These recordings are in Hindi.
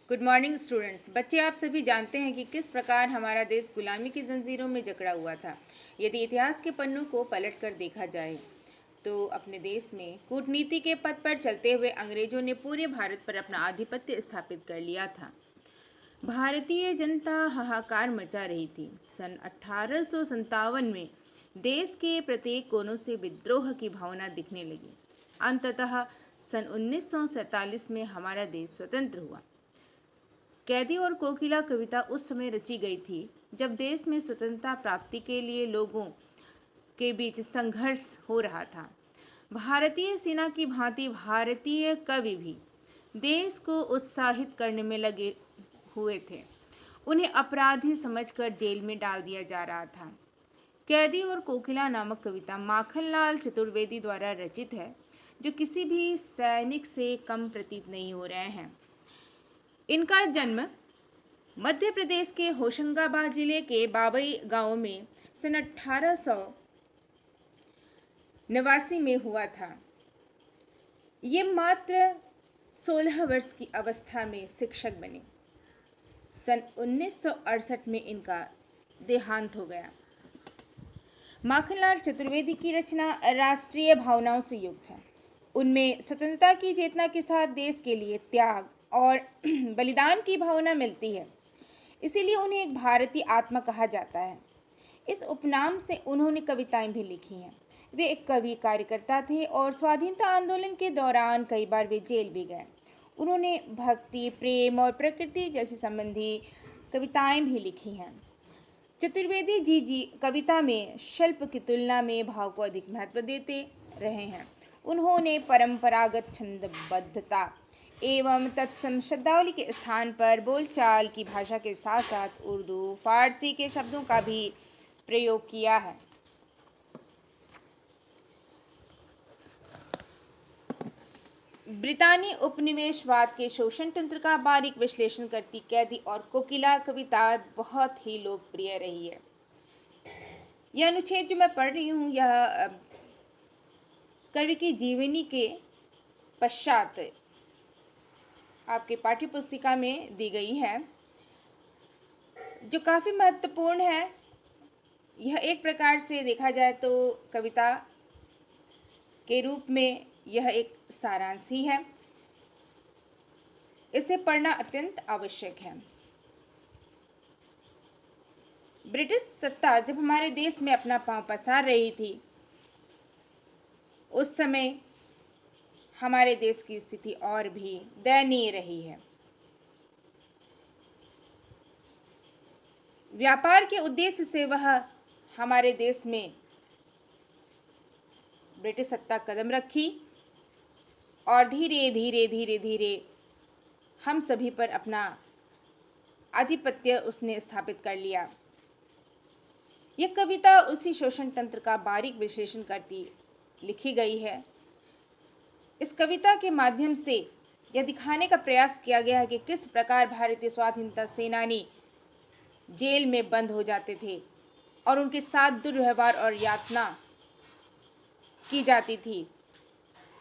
Good morning students. बच्चे, आप सभी जानते हैं कि किस प्रकार हमारा देश गुलामी की जंजीरों में जकड़ा हुआ था। यदि इतिहास के पन्नों को पलट कर देखा जाए तो अपने देश में कूटनीति के पथ पर चलते हुए अंग्रेजों ने पूरे भारत पर अपना आधिपत्य स्थापित कर लिया था। भारतीय जनता हाहाकार मचा रही थी। सन 1857 में देश के प्रत्येक कोनों से विद्रोह की भावना दिखने लगी। अंततः सन 1947 में हमारा देश स्वतंत्र हुआ। कैदी और कोकिला कविता उस समय रची गई थी जब देश में स्वतंत्रता प्राप्ति के लिए लोगों के बीच संघर्ष हो रहा था। भारतीय सेना की भांति भारतीय कवि भी देश को उत्साहित करने में लगे हुए थे। उन्हें अपराधी समझकर जेल में डाल दिया जा रहा था। कैदी और कोकिला नामक कविता माखनलाल चतुर्वेदी द्वारा रचित है, जो किसी भी सैनिक से कम प्रतीत नहीं हो रहे हैं। इनका जन्म मध्य प्रदेश के होशंगाबाद जिले के बाबई गांव में सन 1889 में हुआ था। ये मात्र 16 वर्ष की अवस्था में शिक्षक बने। सन 1968 में इनका देहांत हो गया। माखनलाल चतुर्वेदी की रचना राष्ट्रीय भावनाओं से युक्त है। उनमें स्वतंत्रता की चेतना के साथ देश के लिए त्याग और बलिदान की भावना मिलती है। इसीलिए उन्हें एक भारतीय आत्मा कहा जाता है। इस उपनाम से उन्होंने कविताएं भी लिखी हैं। वे एक कवि कार्यकर्ता थे और स्वाधीनता आंदोलन के दौरान कई बार वे जेल भी गए। उन्होंने भक्ति, प्रेम और प्रकृति जैसी संबंधी कविताएं भी लिखी हैं। चतुर्वेदी जी कविता में शिल्प की तुलना में भाव को अधिक महत्व देते रहे हैं। उन्होंने परंपरागत छंदबद्धता एवं तत्सम शब्दावली के स्थान पर बोलचाल की भाषा के साथ साथ उर्दू, फारसी के शब्दों का भी प्रयोग किया है। ब्रितानी उपनिवेशवाद के शोषण तंत्र का बारीक विश्लेषण करती कैदी और कोकिला कविता बहुत ही लोकप्रिय रही है। यह अनुच्छेद जो मैं पढ़ रही हूँ, यह कवि की जीवनी के पश्चात आपके पाठ्य पुस्तिका में दी गई है, जो काफ़ी महत्वपूर्ण है। यह एक प्रकार से देखा जाए तो कविता के रूप में यह एक सारांश ही है। इसे पढ़ना अत्यंत आवश्यक है। ब्रिटिश सत्ता जब हमारे देश में अपना पांव पसार रही थी, उस समय हमारे देश की स्थिति और भी दयनीय रही है। व्यापार के उद्देश्य से वह हमारे देश में ब्रिटिश सत्ता कदम रखी और धीरे धीरे धीरे धीरे हम सभी पर अपना आधिपत्य उसने स्थापित कर लिया। यह कविता उसी शोषण तंत्र का बारीक विश्लेषण करती लिखी गई है। इस कविता के माध्यम से यह दिखाने का प्रयास किया गया है कि किस प्रकार भारतीय स्वाधीनता सेनानी जेल में बंद हो जाते थे और उनके साथ दुर्व्यवहार और यातना की जाती थी,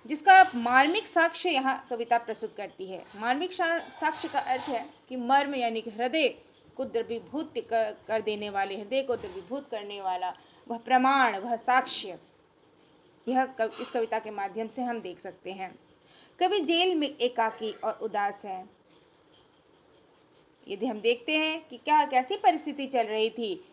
जिसका मार्मिक साक्ष्य यहाँ कविता प्रस्तुत करती है। मार्मिक साक्ष्य का अर्थ है कि मर्म यानी कि हृदय को द्रवीभूत कर देने वाले, हृदय को द्रवीभूत करने वाला वह प्रमाण, वह साक्ष्य, यह इस कविता के माध्यम से हम देख सकते हैं। कवि जेल में एकाकी और उदास है। यदि हम देखते हैं कि कैसी परिस्थिति चल रही थी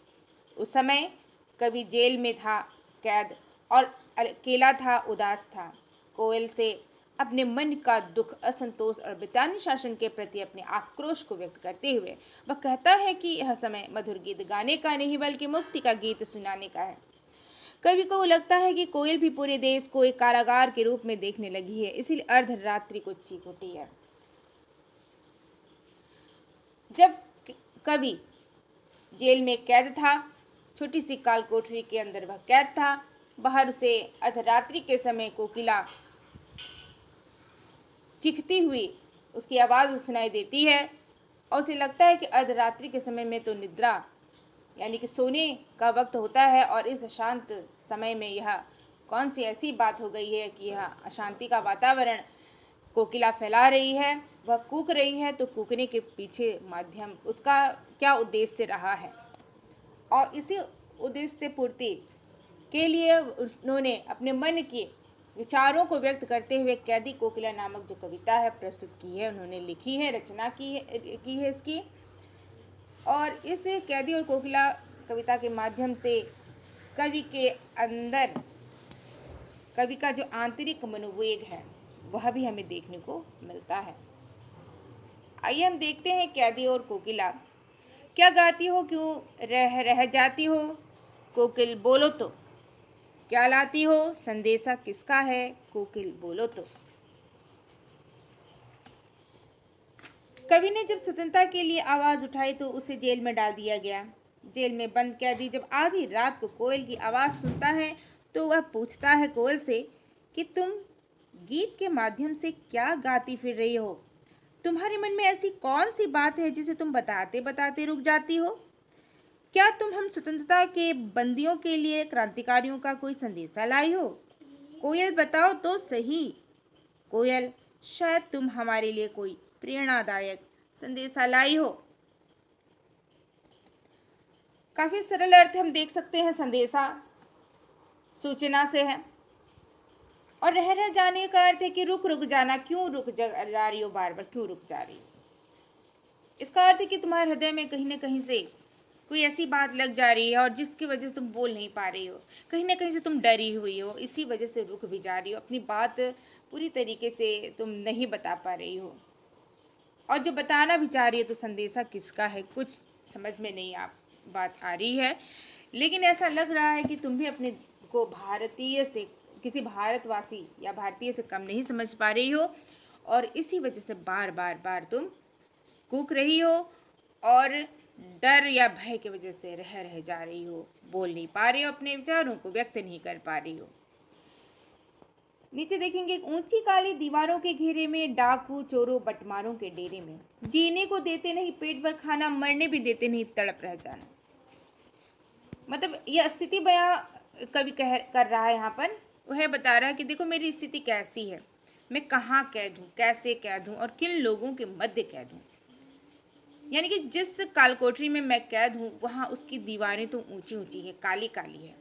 उस समय, कवि जेल में था कैद और अकेला था, उदास था। कोयल से अपने मन का दुख, असंतोष और ब्रितानी शासन के प्रति अपने आक्रोश को व्यक्त करते हुए वह कहता है कि यह समय मधुर गीत गाने का नहीं बल्कि मुक्ति का गीत सुनाने का है। कवि को लगता है कि कोयल भी पूरे देश को एक कारागार के रूप में देखने लगी है, इसीलिए अर्धरात्रि को चीख उठी है। जब कवि जेल में कैद था, छोटी सी काल कोठरी के अंदर वह कैद था, बाहर उसे अर्धरात्रि के समय कोकिला चीखती हुई उसकी आवाज़ सुनाई देती है और उसे लगता है कि अर्धरात्रि के समय में तो निद्रा यानी कि सोने का वक्त होता है और इस अशांत समय में यह कौन सी ऐसी बात हो गई है कि यह अशांति का वातावरण कोकिला फैला रही है। वह कूक रही है तो कूकने के पीछे माध्यम उसका क्या उद्देश्य रहा है, और इसी उद्देश्य पूर्ति के लिए उन्होंने अपने मन के विचारों को व्यक्त करते हुए कैदी कोकिला नामक जो कविता है प्रस्तुत की है, उन्होंने लिखी है, रचना की है इसकी। और इस कैदी और कोकिला कविता के माध्यम से कवि के अंदर कवि का जो आंतरिक मनोवेग है वह भी हमें देखने को मिलता है। आइए हम देखते हैं कैदी और कोकिला। क्या गाती हो, क्यों रह जाती हो, कोकिल बोलो तो, क्या लाती हो, संदेशा किसका है, कोकिल बोलो तो। कवि ने जब स्वतंत्रता के लिए आवाज उठाई तो उसे जेल में डाल दिया गया। जेल में बंद कैदी जब आधी रात को कोयल की आवाज सुनता है तो वह पूछता है कोयल से कि तुम गीत के माध्यम से क्या गाती फिर रही हो? तुम्हारे मन में ऐसी कौन सी बात है जिसे तुम बताते बताते रुक जाती हो? क्या तुम हम स्वतंत्रता के बंदियों के लिए क्रांतिकारियों का कोई संदेशा लाई हो? कोयल बताओ तो सही। कोयल, शायद तुम हमारे लिए कोई प्रेरणादायक संदेशा लाई हो। काफी सरल अर्थ हम देख सकते हैं। संदेशा सूचना से है, और रह जाने का अर्थ है कि रुक जाना। क्यों रुक जा रही हो, बार बार क्यों रुक जा रही हो? इसका अर्थ है कि तुम्हारे हृदय में कहीं ना कहीं से कोई ऐसी बात लग जा रही है और जिसकी वजह से तुम बोल नहीं पा रही हो, कहीं ना कहीं से तुम डरी हुई हो, इसी वजह से रुक भी जा रही हो, अपनी बात पूरी तरीके से तुम नहीं बता पा रही हो। और जो बताना भी चाह रही है तो संदेशा किसका है, कुछ समझ में नहीं बात आ रही है। लेकिन ऐसा लग रहा है कि तुम भी अपने को भारतीय से, किसी भारतवासी या भारतीय से कम नहीं समझ पा रही हो, और इसी वजह से बार बार तुम कूक रही हो और डर या भय की वजह से रह जा रही हो, बोल नहीं पा रही हो, अपने विचारों को व्यक्त नहीं कर पा रही हो। नीचे देखेंगे, ऊंची काली दीवारों के घेरे में, डाकू चोरों बटमारों के डेरे में, जीने को देते नहीं पेट भर खाना, मरने भी देते नहीं तड़प रह जाना। मतलब यह स्थिति बयां कवि कर रहा है यहाँ पर। वह बता रहा है कि देखो मेरी स्थिति कैसी है, मैं कहाँ कैद हूँ, कैसे कैद हूँ और किन लोगों के मध्य कैद हूँ। यानी कि जिस कालकोठरी में मैं कैद हूँ वहाँ उसकी दीवारें तो ऊंची ऊंची है, काली काली है।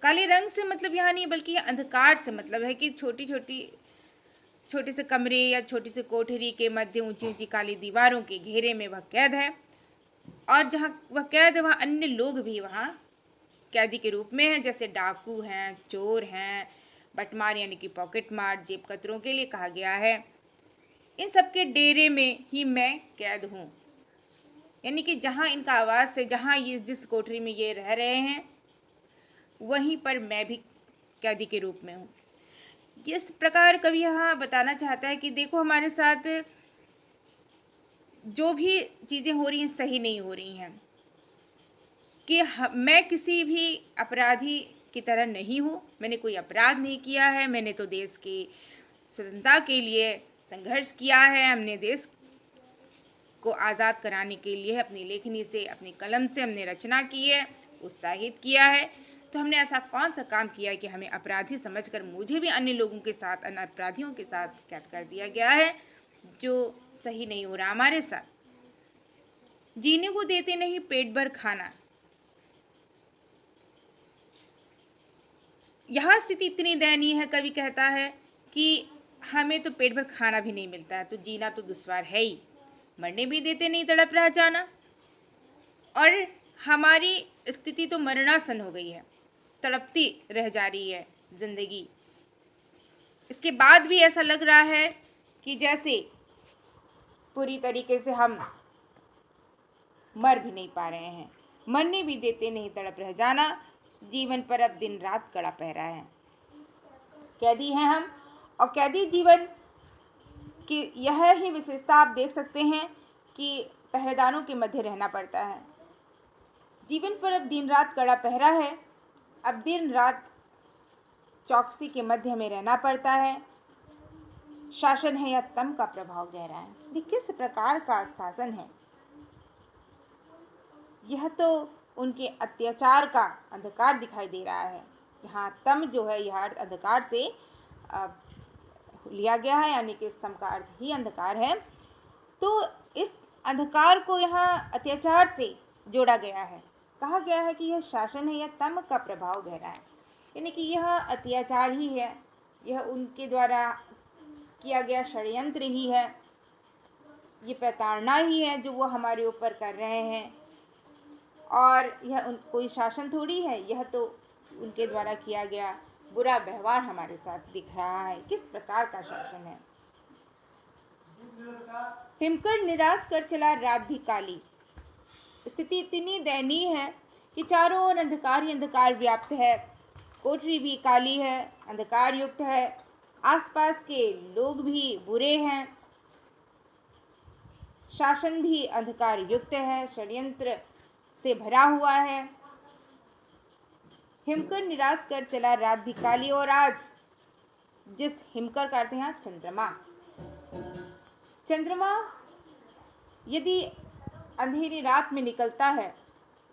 काले रंग से मतलब यहाँ नहीं, बल्कि यह अंधकार से मतलब है कि छोटे से कमरे या छोटी सी कोठरी के मध्य ऊंची ऊंची काली दीवारों के घेरे में वह कैद है, और जहाँ वह कैद है वहाँ अन्य लोग भी वहाँ कैदी के रूप में हैं, जैसे डाकू हैं, चोर हैं, बटमार यानी कि पॉकेट मार, जेब कतरों के लिए कहा गया है। इन सबके डेरे में ही मैं कैद हूँ, यानी कि जहाँ इनका आवास है, जहाँ ये जिस कोठरी में ये रह रहे हैं वहीं पर मैं भी कैदी के रूप में हूँ। इस प्रकार कवि यहाँ बताना चाहता है कि देखो हमारे साथ जो भी चीज़ें हो रही हैं सही नहीं हो रही हैं, कि मैं किसी भी अपराधी की तरह नहीं हूँ, मैंने कोई अपराध नहीं किया है, मैंने तो देश की स्वतंत्रता के लिए संघर्ष किया है, हमने देश को आज़ाद कराने के लिए अपनी लेखनी से, अपनी कलम से हमने रचना की है, उत्साहित किया है। तो हमने ऐसा कौन सा काम किया है कि हमें अपराधी समझकर मुझे भी अन्य लोगों के साथ, अन्य अपराधियों के साथ कैद कर दिया गया है, जो सही नहीं हो रहा हमारे साथ। जीने को देते नहीं पेट भर खाना, यह स्थिति इतनी दयनीय है, कवि कहता है कि हमें तो पेट भर खाना भी नहीं मिलता है, तो जीना तो दुश्वार है ही, मरने भी देते नहीं तड़प रह जाना, और हमारी स्थिति तो मरणासन हो गई है, तड़पती रह जा रही है जिंदगी। इसके बाद भी ऐसा लग रहा है कि जैसे पूरी तरीके से हम मर भी नहीं पा रहे हैं, मरने भी देते नहीं तड़प रह जाना, जीवन पर अब दिन रात कड़ा पहरा है। कैदी हैं हम, और कैदी जीवन की यह ही विशेषता आप देख सकते हैं कि पहरेदारों के मध्य रहना पड़ता है। जीवन पर अब दिन रात कड़ा पहरा है, अब दिन रात चौकसी के मध्य में रहना पड़ता है। शासन है या तम का प्रभाव गहरा है। ये किस प्रकार का शासन है? यह तो उनके अत्याचार का अंधकार दिखाई दे रहा है। यहाँ तम जो है यह अंधकार से लिया गया है, यानी कि स्तंभ का अर्थ ही अंधकार है। तो इस अंधकार को यहाँ अत्याचार से जोड़ा गया है। कहा गया है कि यह शासन है, यह तम का प्रभाव गहरा है, यानी कि यह अत्याचार ही है, यह उनके द्वारा किया गया षड्यंत्र ही है, ये प्रताड़ना ही है जो वो हमारे ऊपर कर रहे हैं। और यह कोई शासन थोड़ी है, यह तो उनके द्वारा किया गया बुरा व्यवहार हमारे साथ दिख रहा है। किस प्रकार का शासन है। हिमकर निराश कर चला रात भी काली। स्थिति इतनी दयनीय है कि चारों ओर अंधकार ही अंधकार व्याप्त है। कोठरी भी काली है, अंधकार युक्त है, आसपास के लोग भी बुरे हैं, शासन भी अंधकार युक्त है, षड्यंत्र से भरा हुआ है। हिमकर निराश कर चला रात भी काली। और आज जिस हिमकर का अर्थ है यहाँ चंद्रमा, चंद्रमा यदि अंधेरी रात में निकलता है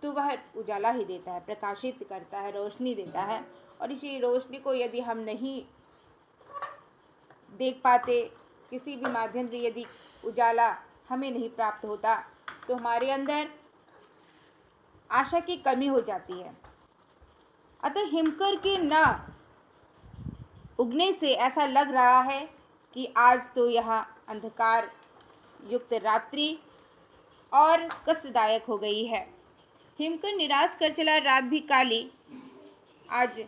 तो वह उजाला ही देता है, प्रकाशित करता है, रोशनी देता है। और इसी रोशनी को यदि हम नहीं देख पाते, किसी भी माध्यम से यदि उजाला हमें नहीं प्राप्त होता, तो हमारे अंदर आशा की कमी हो जाती है। अतः हिमकर के न उगने से ऐसा लग रहा है कि आज तो यहाँ अंधकार युक्त रात्रि और कष्टदायक हो गई है। हिमकर निराश कर चला रात भी काली। आज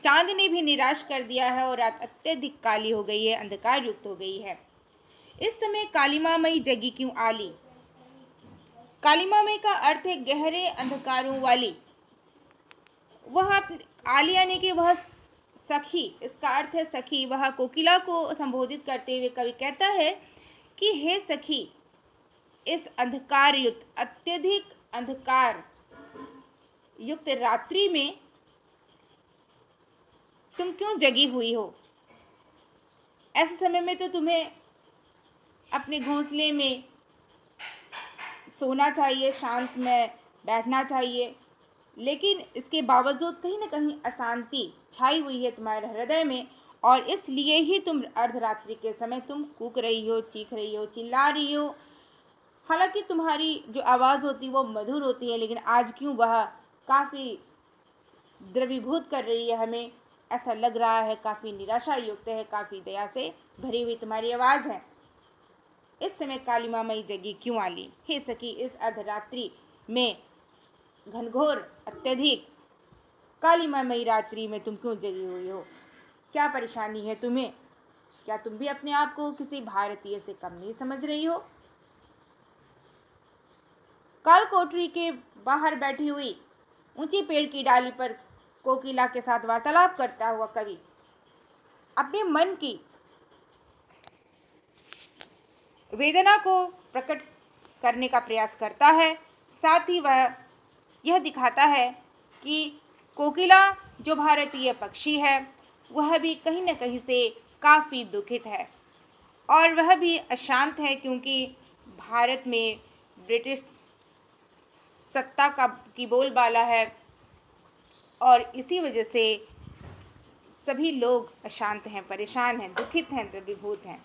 चांद ने भी निराश कर दिया है और रात अत्यधिक काली हो गई है, अंधकार युक्त हो गई है। इस समय कालिमा मई जगी क्यों आली। कालिमा मई का अर्थ है गहरे अंधकारों वाली। वह आली यानी कि वह सखी, इसका अर्थ है सखी। वह कोकिला को संबोधित करते हुए कवि कहता है कि हे सखी, इस अंधकार युक्त, अत्यधिक अंधकार युक्त रात्रि में तुम क्यों जगी हुई हो। ऐसे समय में तो तुम्हें अपने घोंसले में सोना चाहिए, शांत में बैठना चाहिए, लेकिन इसके बावजूद कहीं ना कहीं अशांति छाई हुई है तुम्हारे हृदय में। और इसलिए ही तुम अर्धरात्रि के समय तुम कूक रही हो, चीख रही हो, चिल्ला रही हो। हालांकि तुम्हारी जो आवाज़ होती है वो मधुर होती है, लेकिन आज क्यों वह काफ़ी द्रवीभूत कर रही है हमें। ऐसा लग रहा है काफ़ी निराशा युक्त है, काफ़ी दया से भरी हुई तुम्हारी आवाज़ है। इस समय कालिमा मई जगी क्यों आली। हे सखी, इस अर्धरात्रि में घनघोर अत्यधिक कालिमा मई रात्रि में तुम क्यों जगी हुई हो। क्या परेशानी है तुम्हें। क्या तुम भी अपने आप को किसी भारतीय से कम नहीं समझ रही हो। काल कोठरी के बाहर बैठी हुई ऊंची पेड़ की डाली पर कोकिला के साथ वार्तालाप करता हुआ कवि अपने मन की वेदना को प्रकट करने का प्रयास करता है। साथ ही वह यह दिखाता है कि कोकिला जो भारतीय पक्षी है वह भी कहीं न कहीं से काफ़ी दुखित है और वह भी अशांत है, क्योंकि भारत में ब्रिटिश सत्ता की बोलबाला है और इसी वजह से सभी लोग अशांत हैं, परेशान हैं, दुखित हैं, द्रवीभूत हैं।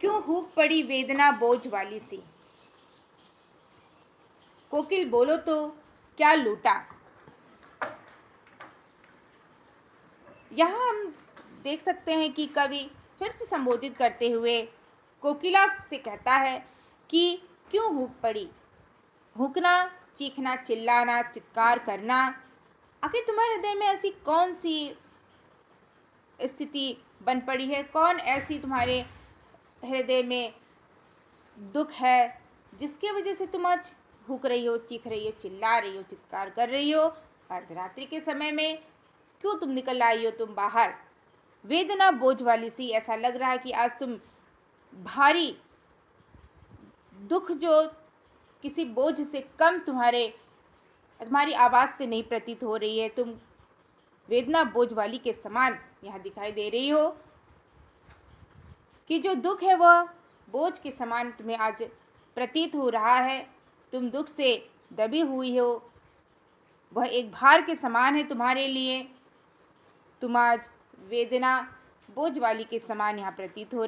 क्यों हूक पड़ी वेदना बोझ वाली सी। कोकिल बोलो तो क्या लूटा। यहाँ हम देख सकते हैं कि कवि फिर से संबोधित करते हुए कोकिला से कहता है कि क्यों हूक पड़ी। हूकना, चीखना, चिल्लाना, चित्कार करना, आखिर तुम्हारे हृदय में ऐसी कौन सी स्थिति बन पड़ी है, कौन ऐसी तुम्हारे हृदय में दुख है जिसकी वजह से तुम आज भूख रही हो, चीख रही हो, चिल्ला रही हो, चित्कार कर रही हो। अर्धरात्रि के समय में क्यों तुम निकल आई हो तुम बाहर। वेदना बोझ वाली सी, ऐसा लग रहा है कि आज तुम भारी दुख जो किसी बोझ से कम तुम्हारी आवाज़ से नहीं प्रतीत हो रही है, तुम वेदना बोझ वाली के समान यहाँ दिखाई दे रही हो कि जो दुख है वह बोझ के समान तुम्हें आज प्रतीत हो रहा है। तुम दुख से दबी हुई हो, वह एक भार के समान है तुम्हारे लिए। तुम आज वेदना बोझ वाली के समान यहाँ प्रतीत हो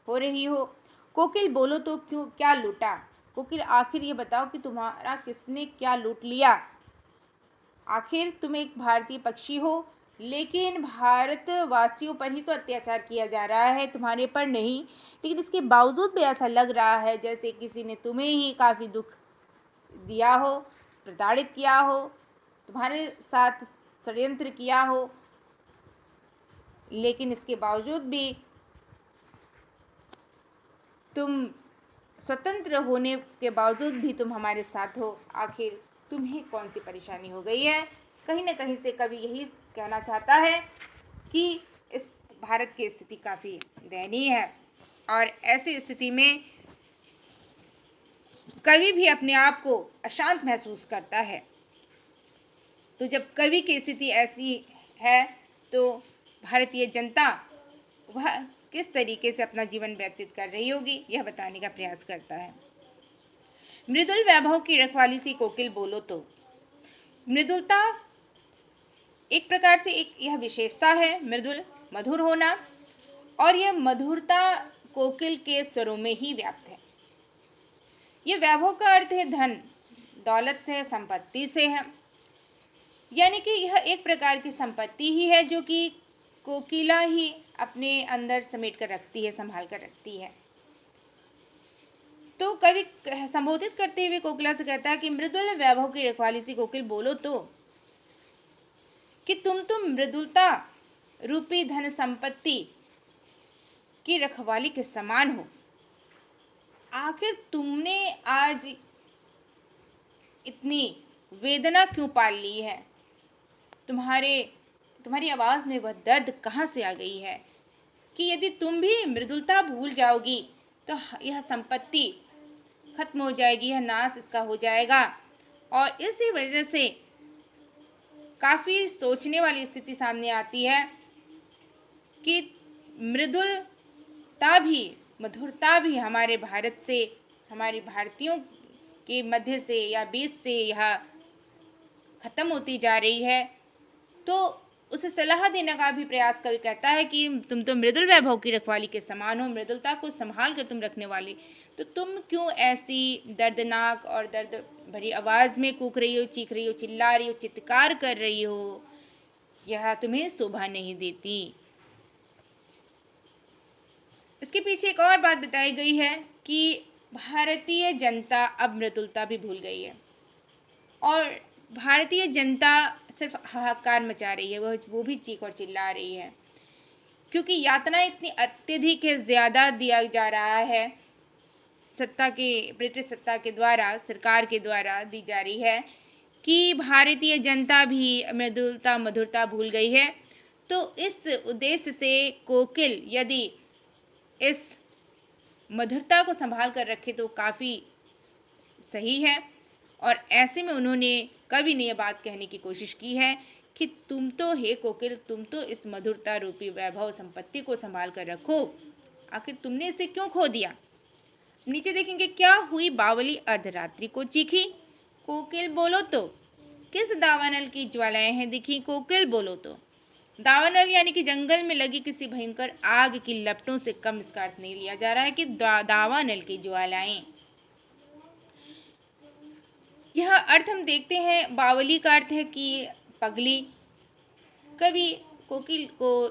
रही हो। कोकिल बोलो तो क्यों, क्या लूटा? कोकिल आखिर ये बताओ कि तुम्हारा किसने क्या लूट लिया? आखिर तुम एक भारतीय पक्षी हो, लेकिन भारतवासियों पर ही तो अत्याचार किया जा रहा है, तुम्हारे पर नहीं। लेकिन इसके बावजूद भी ऐसा लग रहा है जैसे किसी ने तुम्हें ही काफ़ी दुख दिया हो, प्रताड़ित किया हो, तुम्हारे साथ षड्यंत्र किया हो। लेकिन इसके बावजूद भी तुम स्वतंत्र होने के बावजूद भी तुम हमारे साथ हो। आखिर तुम्हें कौन सी परेशानी हो गई है? कहीं ना कहीं से कवि यही कहना चाहता है कि इस भारत की स्थिति काफ़ी दयनीय है और ऐसी स्थिति में कवि भी अपने आप को अशांत महसूस करता है। तो जब कवि की स्थिति ऐसी है तो भारतीय जनता वह किस तरीके से अपना जीवन व्यतीत कर रही होगी, यह बताने का प्रयास करता है। मृदुल वैभव की रखवाली सी कोकिल बोलो तो। मृदुलता एक प्रकार से एक यह विशेषता है, मृदुल मधुर होना, और यह मधुरता कोकिल के स्वरों में ही व्याप्त है। यह वैभव का अर्थ है धन दौलत से है, संपत्ति से है, यानी कि यह एक प्रकार की संपत्ति ही है जो कि कोकिला ही अपने अंदर समेट कर रखती है, संभाल कर रखती है। तो कवि संबोधित करते हुए कोकिला से कहता है कि मृदुल वैभव की रखवाली सी कोकिल बोलो तो, कि तुम तो मृदुलता रूपी धन संपत्ति की रखवाली के समान हो। आखिर तुमने आज इतनी वेदना क्यों पाल ली है? तुम्हारी आवाज़ में वह दर्द कहाँ से आ गई है कि यदि तुम भी मृदुलता भूल जाओगी तो यह संपत्ति खत्म हो जाएगी, यह नाश इसका हो जाएगा। और इसी वजह से काफ़ी सोचने वाली स्थिति सामने आती है कि मृदुलता भी मधुरता भी हमारे भारत से, हमारे भारतीयों के मध्य से या बीच से यह खत्म होती जा रही है। तो उसे सलाह देने का भी प्रयास कर कहता है कि तुम तो मृदुल वैभव की रखवाली के समान हो, मृदुलता को संभाल कर तुम रखने वाली, तो तुम क्यों ऐसी दर्दनाक और दर्द भरी आवाज़ में कूक रही हो, चीख रही हो, चिल्ला रही हो, चित्कार कर रही हो? यह तुम्हें शोभा नहीं देती। इसके पीछे एक और बात बताई गई है कि भारतीय जनता अब मृदुलता भी भूल गई है और भारतीय जनता सिर्फ हाहाकार मचा रही है, वो भी चीख और चिल्ला रही है, क्योंकि यातना इतनी अत्यधिक है, ज़्यादा दिया जा रहा है, ब्रिटिश सत्ता के द्वारा, सरकार के द्वारा दी जा रही है कि भारतीय जनता भी मृदुलता मधुरता भूल गई है। तो इस उद्देश्य से कोकिल यदि इस मधुरता को संभाल कर रखे तो काफ़ी सही है। और ऐसे में कवि ने यह बात कहने की कोशिश की है कि तुम तो हे कोकिल, तुम तो इस मधुरता रूपी वैभव संपत्ति को संभाल कर रखो, आखिर तुमने इसे क्यों खो दिया? नीचे देखेंगे, क्या हुई बावली अर्धरात्रि को चीखी, कोकिल बोलो तो, किस दावानल की ज्वालाएं हैं दिखी, कोकिल बोलो तो। दावानल यानी कि जंगल में लगी किसी भयंकर आग की लपटों से कम इसका अर्थ नहीं लिया जा रहा है कि दावानल की ज्वालाएं। यह अर्थ हम देखते हैं, बावली का अर्थ है कि पगली। कवि कोकिल को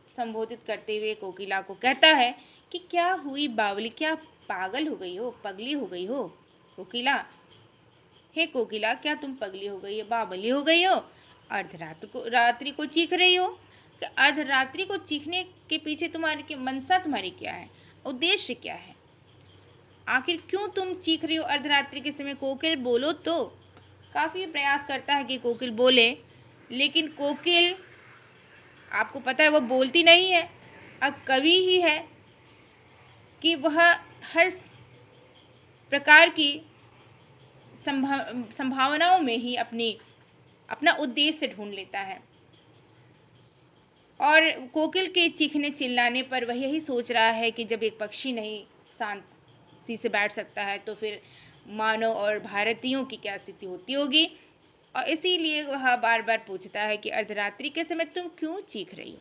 संबोधित करते हुए कोकिला को कहता है कि क्या हुई बावली, क्या पागल हो गई हो, पगली हो गई हो कोकिला? हे कोकिला, क्या तुम पगली हो गई हो, बावली हो गई हो? रात्रि को चीख रही हो? अर्धरात्रि को चीखने के पीछे तुम्हारी मनसा तुम्हारी क्या है, उद्देश्य क्या है? आखिर क्यों तुम चीख रही हो अर्धरात्रि के समय? कोकिल बोलो तो। काफ़ी प्रयास करता है कि कोकिल बोले, लेकिन कोकिल, आपको पता है, वो बोलती नहीं है। अब कवि ही है कि वह हर प्रकार की संभावनाओं में ही अपना उद्देश्य ढूंढ लेता है। और कोकिल के चीखने चिल्लाने पर वह यही सोच रहा है कि जब एक पक्षी नहीं शांति से बैठ सकता है तो फिर मानव और भारतीयों की क्या स्थिति होती होगी। और इसीलिए वह बार बार पूछता है कि अर्धरात्रि के समय तुम क्यों चीख रही हो।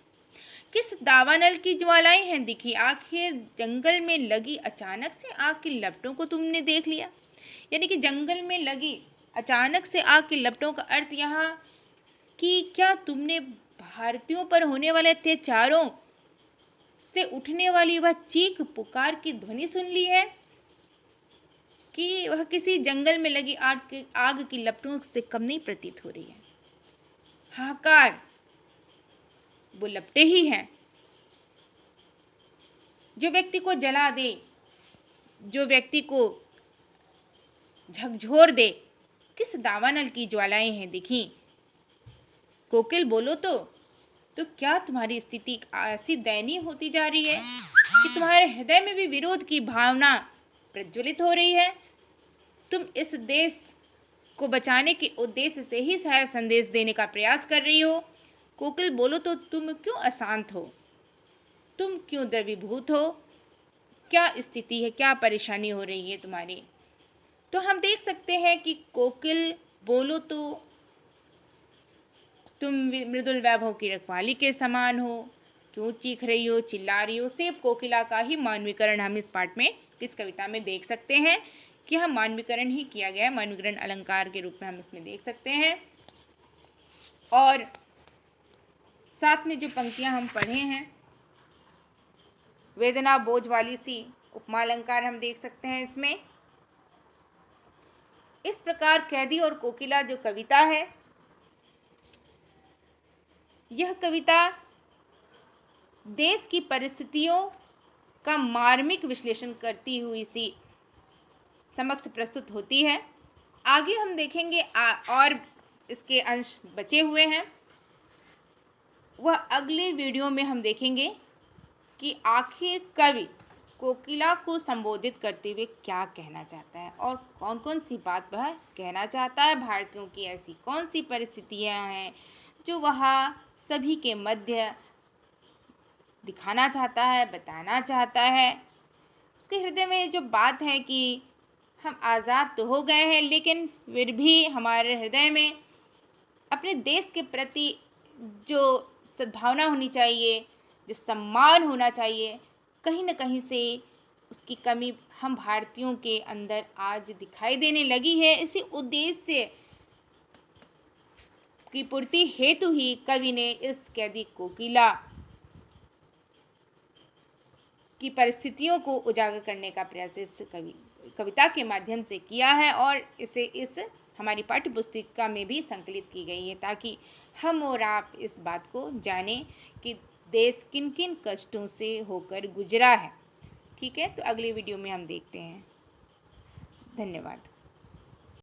किस दावानल की ज्वालाएं हैं दिखी, आखिर जंगल में लगी अचानक से आग की लपटों को तुमने देख लिया। यानी कि जंगल में लगी अचानक से आग की लपटों का अर्थ यहाँ कि क्या तुमने भारतीयों पर होने वाले अत्याचारों से उठने वाली वह चीख पुकार की ध्वनि सुन ली है, कि वह किसी जंगल में लगी आग की लपटों से कम नहीं प्रतीत हो रही है। हाहाकार वो लपटें ही हैं जो व्यक्ति को जला दे, जो व्यक्ति को झकझोर दे। किस दावानल की ज्वालाएं हैं दिखी, कोकिल बोलो तो क्या तुम्हारी स्थिति ऐसी दयनीय होती जा रही है कि तुम्हारे हृदय में भी विरोध की भावना प्रज्वलित हो रही है। तुम इस देश को बचाने के उद्देश्य से ही शायद संदेश देने का प्रयास कर रही हो। कोकिल बोलो तो तुम क्यों अशांत हो, तुम क्यों द्रवीभूत हो, क्या स्थिति है, क्या परेशानी हो रही है तुम्हारी। तो हम देख सकते हैं कि कोकिल बोलो तो तुम मृदुल वैभव की रखवाली के समान हो, क्यों चीख रही हो, चिल्ला रही हो। सिर्फ कोकिला का ही मानवीकरण हम इस पाठ में, इस कविता में देख सकते हैं कि हम मानवीकरण ही किया गया है, मानवीकरण अलंकार के रूप में हम इसमें देख सकते हैं। और साथ में जो पंक्तियां हम पढ़े हैं, वेदना बोझ वाली सी उपमा अलंकार हम देख सकते हैं इसमें। इस प्रकार कैदी और कोकिला जो कविता है, यह कविता देश की परिस्थितियों का मार्मिक विश्लेषण करती हुई सी समक्ष प्रस्तुत होती है। आगे हम देखेंगे और इसके अंश बचे हुए हैं, वह अगले वीडियो में हम देखेंगे कि आखिर कवि कोकिला को संबोधित करते हुए क्या कहना चाहता है और कौन कौन सी बात वह कहना चाहता है। भारतीयों की ऐसी कौन सी परिस्थितियां हैं जो वह सभी के मध्य दिखाना चाहता है, बताना चाहता है। उसके हृदय में जो बात है कि हम आज़ाद तो हो गए हैं, लेकिन फिर भी हमारे हृदय में अपने देश के प्रति जो सद्भावना होनी चाहिए, जो सम्मान होना चाहिए, कहीं न कहीं से उसकी कमी हम भारतीयों के अंदर आज दिखाई देने लगी है। इसी उद्देश्य की पूर्ति हेतु ही कवि ने इस कैदी कोकिला की परिस्थितियों को उजागर करने का प्रयास इस कविता के माध्यम से किया है और इसे इस हमारी पाठ्य पुस्तिका में भी संकलित की गई है, ताकि हम और आप इस बात को जानें कि देश किन किन कष्टों से होकर गुजरा है। ठीक है, तो अगले वीडियो में हम देखते हैं। धन्यवाद।